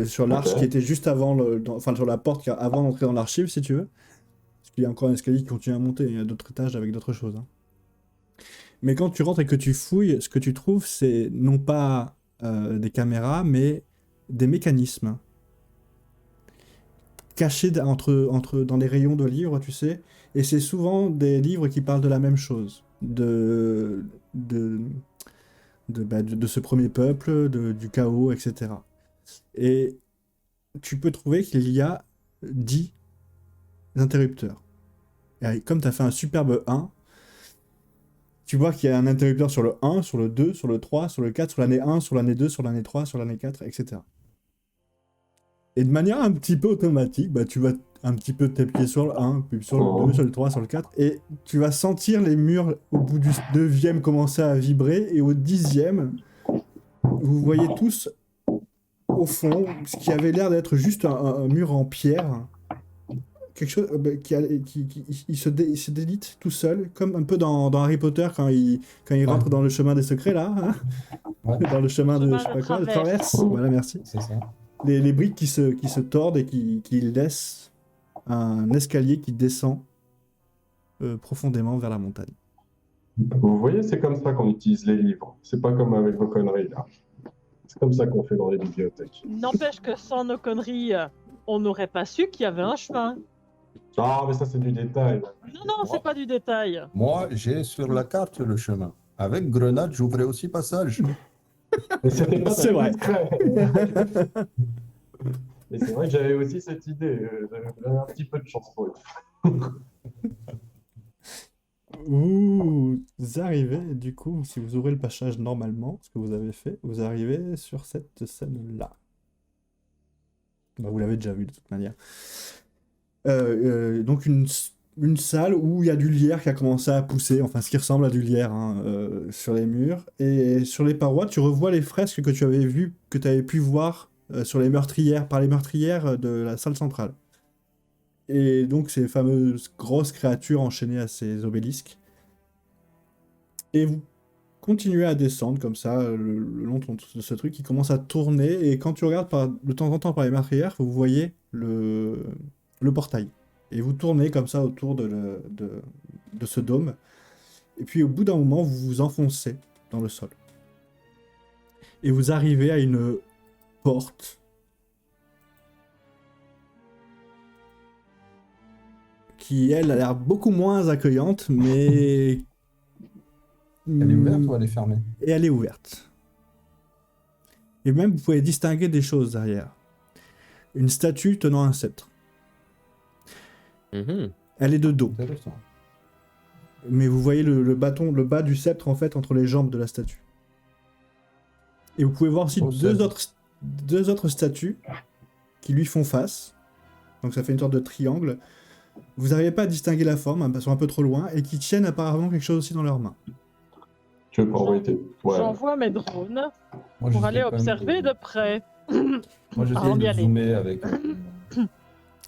Sur l'arche Ok. qui était juste avant enfin sur la porte avant d'entrer dans l'archive, si tu veux. Parce qu'il y a encore un escalier qui continue à monter. Il y a d'autres étages avec d'autres choses, hein. Mais quand tu rentres et que tu fouilles, ce que tu trouves, c'est non pas des caméras, mais des mécanismes cachés dans les rayons de livres, tu sais. Et c'est souvent des livres qui parlent de la même chose. De ce premier peuple, du chaos, etc. Et tu peux trouver qu'il y a 10 interrupteurs. Et comme tu as fait un superbe 1, tu vois qu'il y a un interrupteur sur le 1, sur le 2, sur le 3, sur le 4, sur l'année 1, sur l'année 2, sur l'année 3, sur l'année 4, etc. Et de manière un petit peu automatique, bah, tu vas un petit peu t'appuyer sur le 1, puis sur le 2, sur le 3, sur le 4, et tu vas sentir les murs au bout du 9e commencer à vibrer, et au 10e, vous voyez tous au fond ce qui avait l'air d'être juste un mur en pierre, quelque chose il se délite tout seul, comme un peu dans Harry Potter quand il rentre dans le chemin des secrets là, hein. Ouais, Dans le chemin de Chemin je sais de pas quoi, de traverse. traverse. Voilà, merci. c'est ça. Les briques qui se tordent et qui laissent un escalier qui descend profondément vers la montagne. Vous voyez, c'est comme ça qu'on utilise les livres. C'est pas comme avec vos conneries, là. C'est comme ça qu'on fait dans les bibliothèques. N'empêche que sans nos conneries, on n'aurait pas su qu'il y avait un chemin. Ah, mais ça, c'est du détail. Non, non, c'est pas du détail. Moi, j'ai sur la carte le chemin. Avec grenade, j'ouvrais aussi passage. Mais c'était pas C'est vrai. discret. Mais c'est vrai que j'avais aussi cette idée. J'avais un petit peu de chance pour eux. Vous arrivez, du coup, si vous ouvrez le passage normalement, ce que vous avez fait, vous arrivez sur cette scène-là. Bah, vous l'avez déjà vu de toute manière. Donc une salle où il y a du lierre qui a commencé à pousser, enfin ce qui ressemble à du lierre, hein, sur les murs. Et sur les parois, tu revois les fresques que tu avais vues, que tu avais pu voir sur les meurtrières, par les meurtrières de la salle centrale. Et donc ces fameuses grosses créatures enchaînées à ces obélisques. Et vous continuez à descendre comme ça, le long de ce truc qui commence à tourner. Et quand tu regardes de temps en temps par les meurtrières, vous voyez le portail. Et vous tournez comme ça autour de ce dôme. Et puis au bout d'un moment, vous vous enfoncez dans le sol. Et vous arrivez à une porte qui, elle, a l'air beaucoup moins accueillante, mais... Elle est ouverte ou elle est fermée? Et elle est ouverte. Et même, vous pouvez distinguer des choses derrière. Une statue tenant un sceptre. Mhm. Elle est de dos. Intéressant. Mais vous voyez le bâton, le bas du sceptre, en fait, entre les jambes de la statue. Et vous pouvez voir aussi Oh, deux autres statues qui lui font face. Donc ça fait une sorte de triangle. Vous n'arrivez pas à distinguer la forme, hein, elles sont un peu trop loin, et qui tiennent apparemment quelque chose aussi dans leurs mains. Tu veux pas envoyer tes... Ouais. J'envoie mes drones. Moi, Pour j'essaie aller quand même observer de près. Moi, j'essaie Avant d'y de aller. zoomer avec.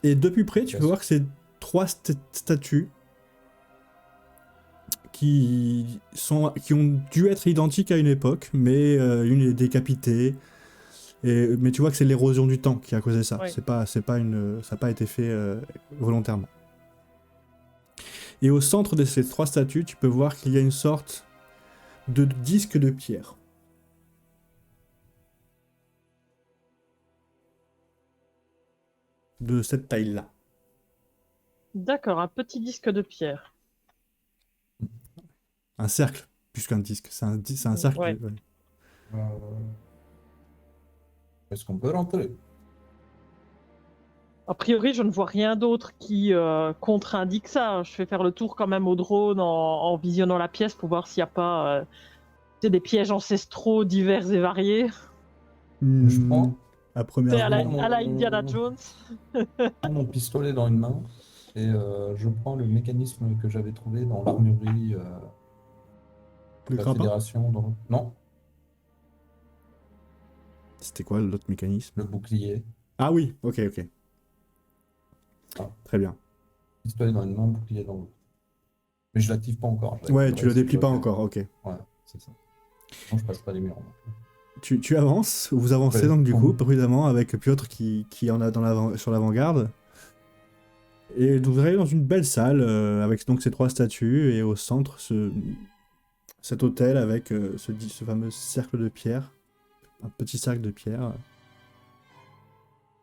Et de plus près, tu peux voir que c'est 3 statues qui ont dû être identiques à une époque, mais une est décapitée. Mais tu vois que c'est l'érosion du temps qui a causé ça. Ouais. Ça n'a pas été fait volontairement. Et au centre de ces 3 statues, tu peux voir qu'il y a une sorte de disque de pierre. De cette taille-là. D'accord, un petit disque de pierre. Un cercle, plus qu'un disque. C'est un cercle. Ouais. Ouais. Euh, Est-ce qu'on peut rentrer? A priori, je ne vois rien d'autre qui contre-indique ça. Je vais faire le tour quand même au drone en visionnant la pièce pour voir s'il n'y a pas des pièges ancestraux divers et variés. Je prends À C'est première à vue. la Indiana Jones. mon pistolet dans une main et je prends le mécanisme que j'avais trouvé dans l'armurerie de Le la grappin. Fédération. Non, C'était quoi l'autre mécanisme? le bouclier. Ah oui, ok. Ah. Très bien. Pistolet dans une main, bouclier dans l'autre. Mais je l'active pas encore. je Ouais, l'activerai tu le si déplies je pas le fais. encore, ok. Ouais, c'est ça. Sinon, je passe pas les murs. Donc. Tu avances, vous avancez Ouais, donc du coup, bon. prudemment, avec Piotr qui en a sur l'avant-garde. Et vous arrivez dans une belle salle, avec donc ces 3 statues, et au centre, cet hôtel avec ce fameux cercle de pierre. Un petit cercle de pierre.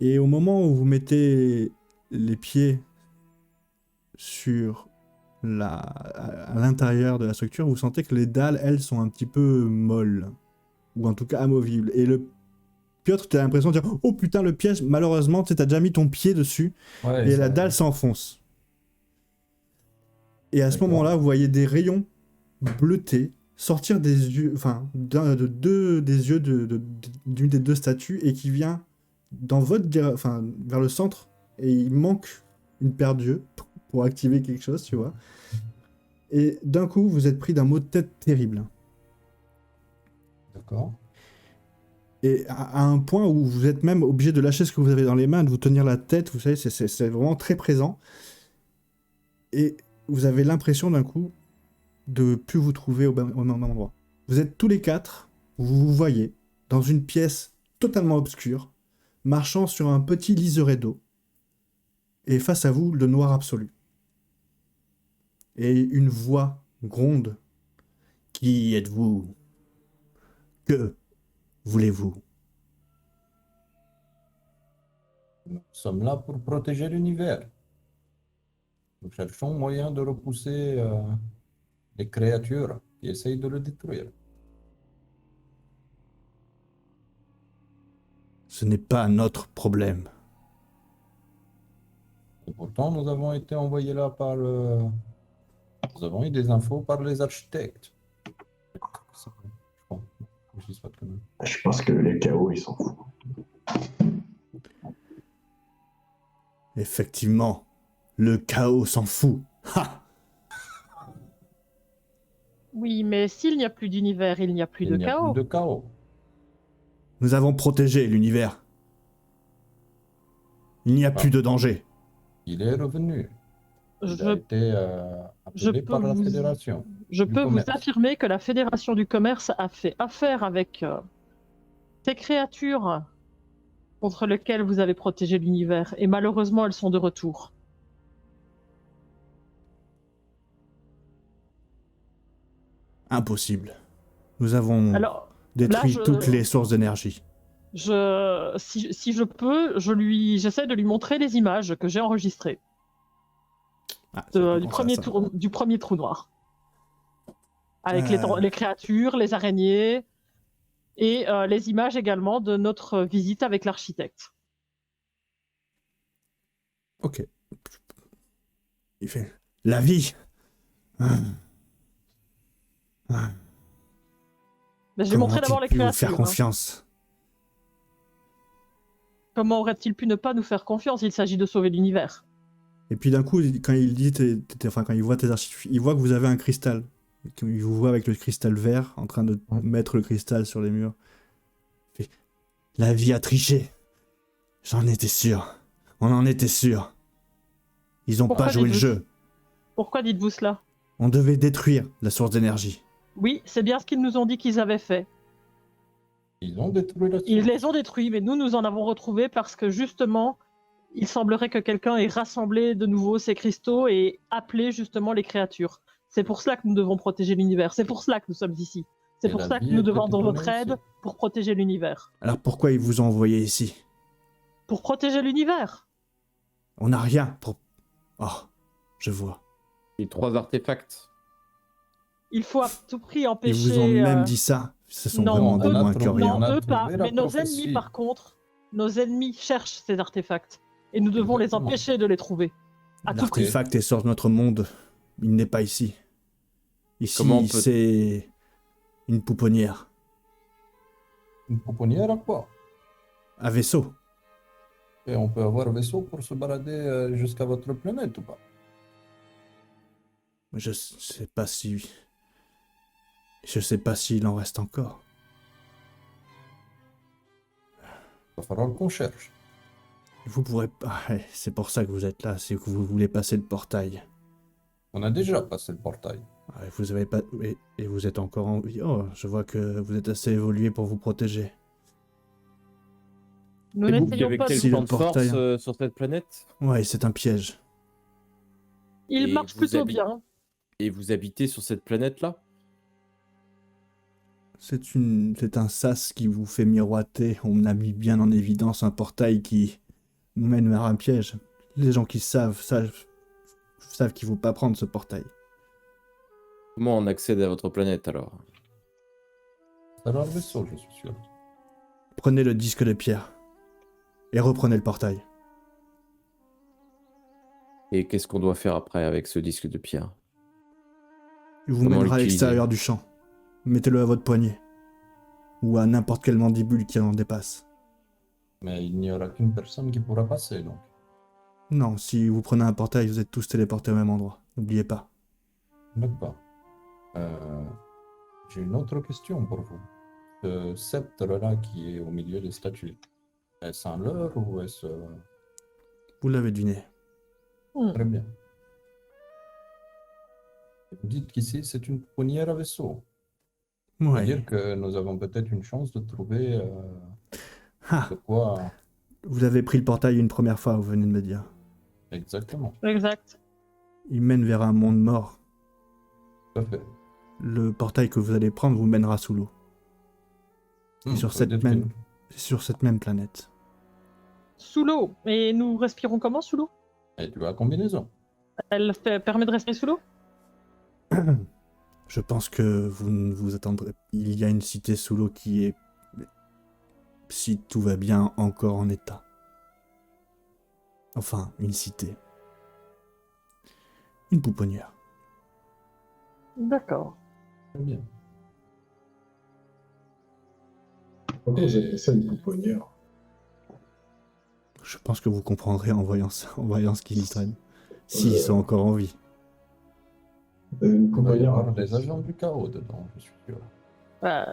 Et au moment où vous mettez les pieds à l'intérieur de la structure, vous sentez que les dalles, elles, sont un petit peu molles. Ou en tout cas amovibles. Et Piotr, tu as l'impression de dire « Oh putain, le piège, malheureusement, tu as déjà mis ton pied dessus. » Ouais, Et ça- la dalle s'enfonce. Et à ce D'accord. moment-là, vous voyez des rayons bleutés sortir des yeux, enfin, des yeux d'une des 2 statues et qui vient vers le centre, et il manque une paire d'yeux pour activer quelque chose, tu vois. Et d'un coup, vous êtes pris d'un mot de tête terrible. D'accord. Et à un point où vous êtes même obligé de lâcher ce que vous avez dans les mains, de vous tenir la tête, vous savez, c'est vraiment très présent. Et vous avez l'impression d'un coup de plus vous trouver au même endroit. Vous êtes tous les 4, vous vous voyez, dans une pièce totalement obscure, marchant sur un petit liseré d'eau, et face à vous, le noir absolu. Et une voix gronde. « Qui êtes-vous? Que voulez-vous » Nous sommes là pour protéger l'univers. Nous cherchons moyen de repousser les créatures qui essayent de le détruire. Ce n'est pas notre problème. Et pourtant, nous avons été envoyés là par... Nous avons eu des infos par les architectes. Je crois. Je dis pas de conneries. Je pense que les chaos, ils s'en foutent. Effectivement, le chaos s'en fout. Ha! Oui, mais s'il n'y a plus d'univers, il n'y a plus Il de n'y a chaos. plus de chaos. Nous avons protégé l'univers. Il n'y a plus de danger. Il est revenu. Il a Je, été je appelé peux par la vous- Fédération. je du peux vous commerce. affirmer que la Fédération du commerce a fait affaire avec ces créatures contre lesquelles vous avez protégé l'univers. Et malheureusement, elles sont de retour. Impossible. Nous avons Alors, détruit là, toutes les sources d'énergie. si je peux, j'essaie de lui montrer les images que j'ai enregistrées Ah, ça du commence à ça. du premier trou noir. Avec Euh. les créatures, les araignées, et les images également de notre visite avec l'architecte. Ok. Il fait la vie. Mais je vais montrer d'abord les pu vous créatures. faire confiance? Comment aurait-il pu ne pas nous faire confiance? Il s'agit de sauver l'univers. Et puis d'un coup, quand il dit, quand il voit tes archives, il voit que vous avez un cristal. Il vous voit avec le cristal vert en train de Ouais. mettre le cristal sur les murs. La vie a triché. J'en étais sûr. On en était sûr. Ils ont Pourquoi pas joué le dites-vous- jeu. Pourquoi dites-vous cela? On devait détruire la source d'énergie. Oui, c'est bien ce qu'ils nous ont dit qu'ils avaient fait. Ils ont détruit la Ils source. les ont détruits, mais nous en avons retrouvé parce que justement, il semblerait que quelqu'un ait rassemblé de nouveau ces cristaux et appelé justement les créatures. C'est pour cela que nous devons protéger l'univers. C'est pour cela que nous sommes ici. C'est Et pour la ça que vie nous était demandons étonnée votre aide aussi. pour protéger l'univers. Alors pourquoi ils vous ont envoyé ici? Pour protéger l'univers. On n'a rien pour... Oh, je vois. Et 3 artefacts. Il faut à tout prix Ils empêcher... vous ont même dit ça. Ce sont non, vraiment des on a moins que trouvé- rien. on a Non, eux pas. trouvé la Mais nos prophétie. ennemis, par contre, nos ennemis cherchent ces artefacts. Et nous devons les Exactement. empêcher de les trouver. À tout prix. L'artefact est sur notre monde. Il n'est pas ici. Ici, Comment on peut- c'est une pouponnière. Une pouponnière à quoi? À vaisseau. Et on peut avoir un vaisseau pour se balader jusqu'à votre planète ou pas? Je sais pas si... Je sais pas s'il en reste encore. Il va falloir qu'on cherche. Vous pourrez pas... Ouais, c'est pour ça que vous êtes là. C'est que vous voulez passer le portail. On a déjà passé le portail. Ouais, vous avez pas... Et vous êtes encore en vie. Oh, je vois que vous êtes assez évolué pour vous protéger. Nous Et vous qui n'essayons avez pas quel Si, de... le champ de force portail. sur cette planète? Ouais, c'est un piège. Il Et marche vous plutôt habitez- bien. Et vous habitez sur cette planète-là? C'est un sas qui vous fait miroiter. On a mis bien en évidence un portail qui nous mène vers un piège. Les gens qui savent qu'il ne faut pas prendre ce portail. Comment on accède à votre planète alors? C'est dans le vaisseau, je suis sûr. Prenez le disque de pierre et reprenez le portail. Et qu'est-ce qu'on doit faire après avec ce disque de pierre? Il vous Comment mènera à l'utiliser? l'extérieur du champ. Mettez-le à votre poignet. Ou à n'importe quelle mandibule qui en dépasse. Mais il n'y aura qu'une personne qui pourra passer, donc. Non, si vous prenez un portail, vous êtes tous téléportés au même endroit. N'oubliez pas. D'accord. J'ai une autre question pour vous. Ce sceptre-là qui est au milieu des statues, est-ce un leurre ou est-ce... Vous l'avez deviné. Très bien. Vous dites qu'ici, c'est une pouponnière à vaisseau. Ouais. C'est-à-dire que nous avons peut-être une chance de trouver Ah, de quoi... vous avez pris le portail une première fois, vous venez de me dire. Exactement. Exact. Il mène vers un monde mort. Tout à fait. Le portail que vous allez prendre vous mènera sous l'eau. sur ça veut dire Sur cette même planète. Sous l'eau. Et nous respirons comment sous l'eau? Et tu as la combinaison. Permet de respirer sous l'eau? Je pense que vous ne vous attendrez. Il y a une cité sous l'eau qui est, si tout va bien, encore en état. Enfin, une cité. Une pouponnière. D'accord. Très bien. Pourquoi vous appelez ça une pouponnière? Je pense que vous comprendrez en voyant ce qu'ils y traînent. S'ils sont encore en vie. Une Il va y pouponnière. avoir des agents du chaos dedans, je suis sûr.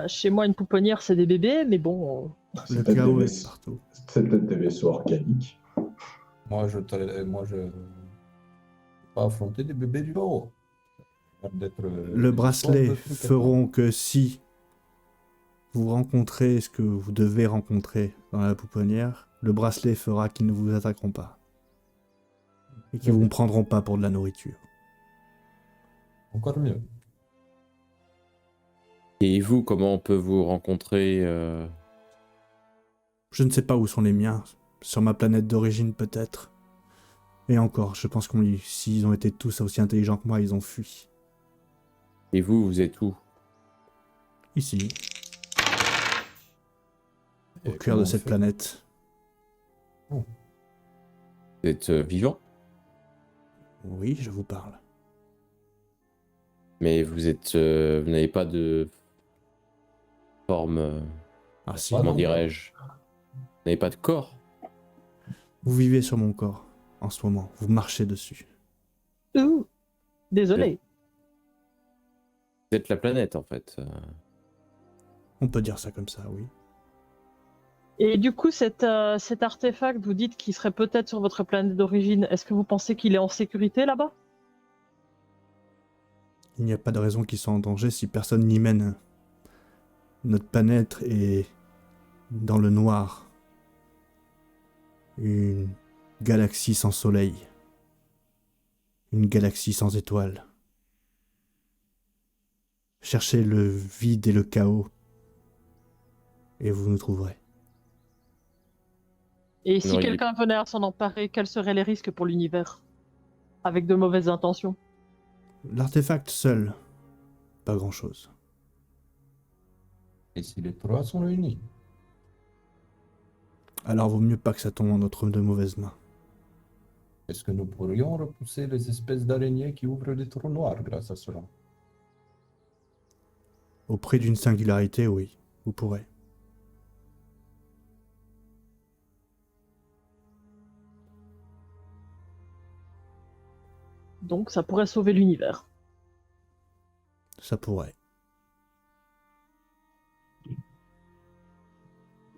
Chez moi, une pouponnière, c'est des bébés, mais bon... C'est Le peut-être chaos des est vaisseaux- partout. c'est peut-être des vaisseaux organiques. Moi, je pas affronter des bébés du chaos. Le bracelet feront que si vous rencontrez ce que vous devez rencontrer dans la pouponnière, le bracelet fera qu'ils ne vous attaqueront pas. Et qu'ils vous prendront pas pour de la nourriture. Encore mieux. Et vous, comment on peut vous rencontrer Je ne sais pas où sont les miens. Sur ma planète d'origine peut-être. Et encore, je pense que s'ils ont été tous aussi intelligents que moi, ils ont fui. Et vous, vous êtes où? Ici, Et au cœur comment de on cette fait planète. Vous êtes vivant? Oui, je vous parle. Mais vous n'avez pas de forme, Ah si, Ah comment non. dirais-je? Vous n'avez pas de corps? vous vivez sur mon corps en ce moment. Vous marchez dessus. Ouh. Désolé. Vous êtes la planète en fait. On peut dire ça comme ça, oui. Et du coup, cet artefact, vous dites qu'il serait peut-être sur votre planète d'origine. Est-ce que vous pensez qu'il est en sécurité là-bas? Il n'y a pas de raison qu'il soit en danger si personne n'y mène. Notre planète est dans le noir. Une galaxie sans soleil. Une galaxie sans étoiles. Cherchez le vide et le chaos, et vous nous trouverez. Et si Non, quelqu'un venait à s'en emparer, quels seraient les risques pour l'univers? Avec de mauvaises intentions. L'artefact seul, pas grand-chose. Et si les trois sont réunis? Alors vaut mieux pas que ça tombe entre de mauvaises mains. Est-ce que nous pourrions repousser les espèces d'araignées qui ouvrent des trous noirs grâce à cela? Au prix d'une singularité, oui, vous pourrez. Donc ça pourrait sauver l'univers. Ça pourrait.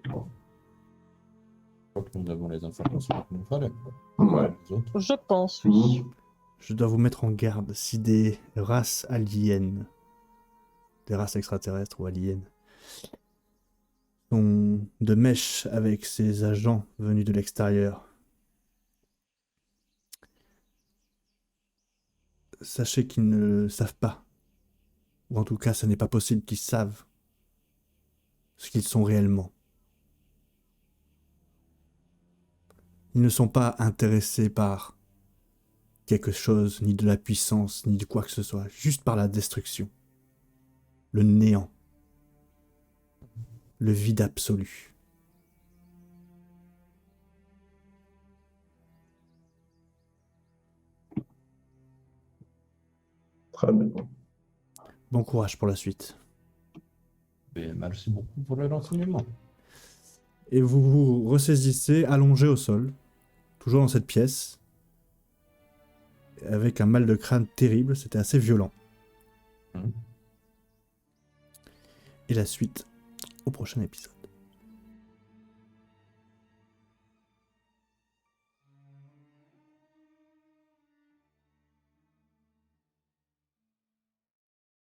Je crois que nous avons les informations qu'il nous fallait. Ouais. Les autres. Je pense, oui. Je dois vous mettre en garde si des races aliens, des races extraterrestres ou aliens, sont de mèche avec ces agents venus de l'extérieur. Sachez qu'ils ne le savent pas. Ou en tout cas, ce n'est pas possible qu'ils savent ce qu'ils sont réellement. Ils ne sont pas intéressés par quelque chose, ni de la puissance, ni de quoi que ce soit, juste par la destruction. Le néant. Le vide absolu. Très bien. Bon courage pour la suite. Et merci beaucoup pour le renseignement. Et vous vous ressaisissez allongé au sol, toujours dans cette pièce, avec un mal de crâne terrible, c'était assez violent. Et la suite au prochain épisode.